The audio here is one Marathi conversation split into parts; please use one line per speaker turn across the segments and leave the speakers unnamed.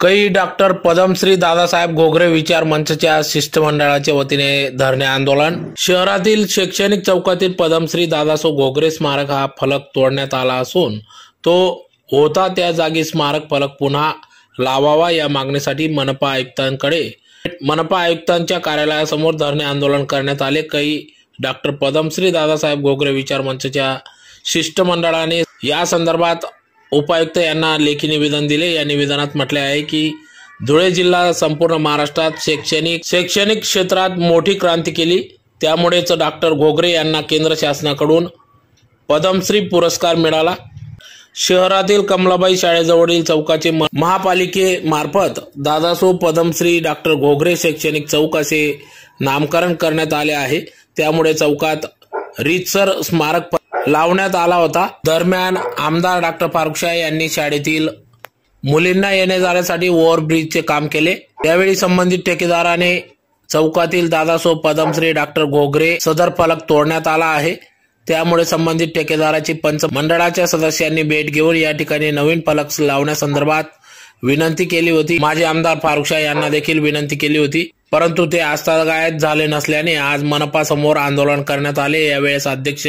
कै डॉक्टर पद्मश्री दादासाहेब घोगरे विचार मंचच्या शिष्टमंडळाच्या वतीने धरणे आंदोलन। शहरातील शैक्षणिक चौकातील पद्मश्री दादासाहेब घोगरे स्मारक हा फलक तोडण्यात आला असून तो होता त्या जागी स्मारक फलक पुन्हा लावावा या मागणीसाठी मनपा आयुक्तांच्या कार्यालयासमोर धरणे आंदोलन करण्यात आले। कै डॉक्टर पद्मश्री दादासाहेब घोगरे विचार मंचच्या शिष्टमंडळाने या संदर्भात उपायुक्त यांना लेखी निवेदन दिले। या निवेदनात म्हटले आहे की धुळे जिल्हा संपूर्ण महाराष्ट्रात शैक्षणिक क्षेत्रात मोठी क्रांती केली, त्यामुळेच डॉक्टर घोगरे यांना केंद्र शासनाकडून पद्मश्री पुरस्कार मिळाला। शहरातील कमलाबाई शाळेजवळील चौकाचे महापालिकेमार्फत दादासाहेब पद्मश्री डॉक्टर घोगरे शैक्षणिक चौक असे नामकरण करण्यात आले आहे, त्यामुळे चौकात रीतसर स्मारक लावण्यात आला होता। दरम्यान आमदार डॉक्टर फारुख शाह यांनी शाळेतील मुलींना येणे जाण्यासाठी ओव्हरब्रिजचे काम केले। त्यावेळी संबंधित ठेकेदाराने चौकातील दादासाहेब पद्मश्री डॉक्टर घोगरे सदर फलक तोडण्यात आला आहे, त्यामुळे संबंधित ठेकेदाराची पंच मंडळाच्या सदस्यांनी भेट घेऊन या ठिकाणी नवीन फलक लावण्यासंदर्भात विनंती केली होती। माजी आमदार फारुख शाह यांना देखील विनंती केली होती, परंतु ते आस्थागायत झाले नसल्याने आज मनपा समोर आंदोलन करण्यात आले। यावेळेस अध्यक्ष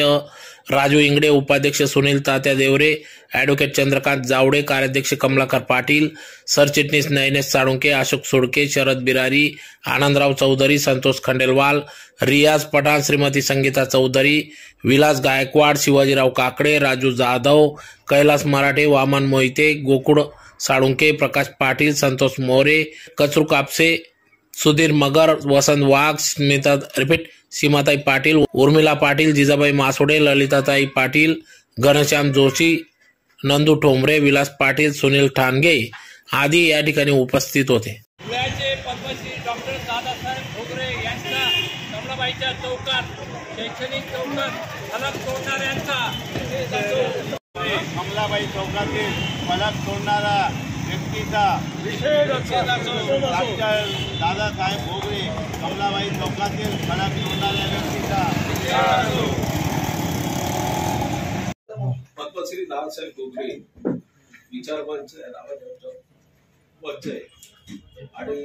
राजू इंगडे, उपाध्यक्ष सुनील तात्या देवरे, ॲडव्होकेट चंद्रकांत जावडे, कार्याध्यक्ष कमलाकर पाटील, सरचिटणीस नयनेश साळुंके, अशोक सोडके, शरद बिरारी, आनंदराव चौधरी, संतोष खंडेलवाल, रियाज पठाण, श्रीमती संगीता चौधरी, विलास गायकवाड, शिवाजीराव काकडे, राजू जाधव, कैलास मराठे, वामन मोहिते, गोकुळ साळुंके, प्रकाश पाटील, संतोष मोरे, कचरू कापसे, सुधीर मगर, वसंत वाघ, सीमाताई पाटील, उर्मिला पाटील, जिजाबाई मासोडे, ललिताताई पाटील, घनश्याम जोशी, नंदू ठोंबरे, विलास पाटील, सुनील ठाणगे आदी या ठिकाणी उपस्थित होते।
धुळ्याचे पद्मश्री डॉक्टर दादासाहेब घोगरे यांचा कमलाबाईच्या चौकात शैक्षणिक चौकात फलक तोडणाऱ्यांचा
कमलाबाई चौकातील फलक तोडणारा व्यक्तीचा डॉक्टर दादासाहेब घोगरे कमलाबाई चौकातील फलक तोडणाऱ्या व्यक्तीचा
पद्मश्री दादासाहेब घोगरे विचार मंच आहे आणि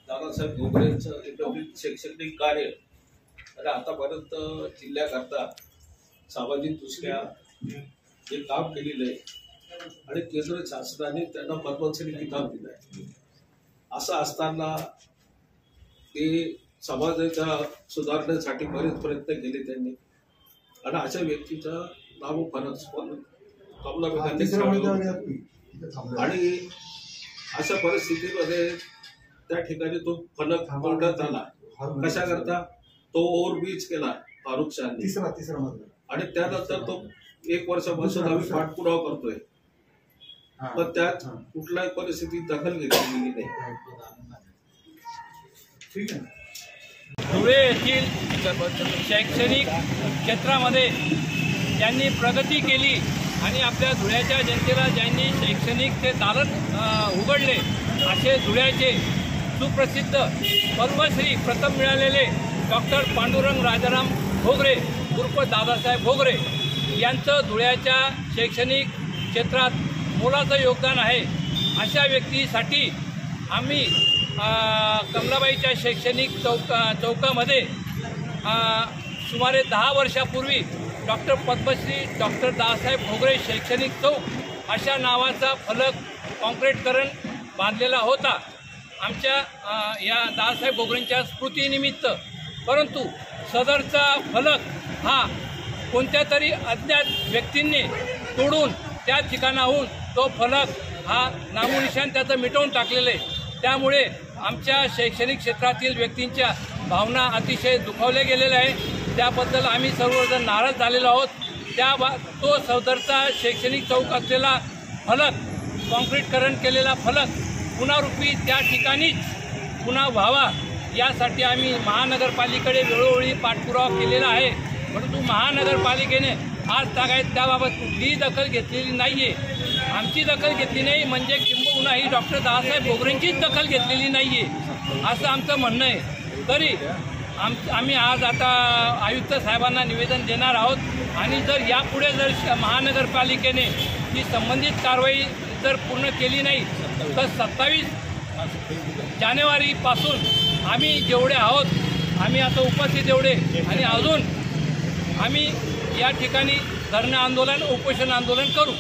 दादासाहेब घोगरेंचं एकंदरीत शैक्षणिक कार्य आणि आतापर्यंत जिल्ह्याकरता सामाजिक दृष्ट्या जे काम केलेलं आहे आणि केंद्र शासनाने त्यांना पद्मश्री किताब दिलाय। असं असताना ते समाजाच्या सुधारण्यासाठी बरेच प्रयत्न केले त्यांनी आणि अशा व्यक्तीचा नाव फलक आणि अशा परिस्थितीमध्ये त्या ठिकाणी तो फलक तोडण्यात आला। कशा करता तो ओव्हरब्रिज केला फारुख शाहने आणि त्यानंतर तो 1 वर्षापासून आम्ही पाठपुरावा करतोय, पण त्यात कुठल्याही परिस्थितीत दखल घेतली गेली नाही।
धुळे येथील शैक्षणिक क्षेत्रामध्ये ज्यांनी प्रगती केली आणि आपल्या धुळ्याच्या जनतेला ज्यांनी शैक्षणिक ते दालन उघडले असे धुळ्याचे सुप्रसिद्ध पद्मश्री प्रथम मिळालेले डॉक्टर पांडुरंग राजाराम घोगरे उर्फ दादासाहेब घोगरे यांचं धुळ्याच्या शैक्षणिक क्षेत्रात मोलाचं योगदान आहे। अशा व्यक्तीसाठी आम्ही कमलाबाईच्या शैक्षणिक चौकामध्ये सुमारे 10 वर्षापूर्वी डॉक्टर पद्मश्री डॉक्टर दादासाहेब घोगरे शैक्षणिक चौक अशा नावाचा फलक कॉन्क्रीटकरण बांधलेला होता आमच्या या दादासाहेब घोगरेंच्या स्मृतीनिमित्त, परंतु सदरचा फलक हा कोणत्या तरी अज्ञात व्यक्तींनी तोडून त्या ठिकाणाहून तो फलक हा नामोनिशाण त्याचं मिटवून टाकलेलं आहे। त्यामुळे आमच्या शैक्षणिक क्षेत्रातील व्यक्तींच्या भावना अतिशय दुखावल्या गेलेल्या आहे। त्याबद्दल आम्ही सर्वजण नाराज झालेलो आहोत। तो सदरचा शैक्षणिक चौक असलेला फलक कॉन्क्रीटकरण केलेला फलक पुनरुपी त्या ठिकाणीच पुन्हा व्हावा यासाठी आम्ही महानगरपालिकेकडे वेळोवेळी पाठपुरावा केलेला आहे, परंतु महानगरपालिकेने आज तागायत त्याबाबत कुठलीही दखल घेतलेली नाही आहे। आमची दखल घेतली नाही म्हणजे किंबहुना ही डॉक्टर दादासाहेब घोगरेंचीच दखल घेतलेली नाही आहे असं आमचं म्हणणं आहे। तरी आम्ही आज आता आयुक्त साहेबांना निवेदन देणार आहोत आणि जर यापुढे जर महानगरपालिकेने ही संबंधित कारवाई जर पूर्ण केली नाही तर 27 जानेवारीपासून आम्ही जेवढे आहोत आम्ही आता उपस्थित जेवढे आणि अजून आम्ही या ठिकाणी धरणे आंदोलन उपोषण आंदोलन करू.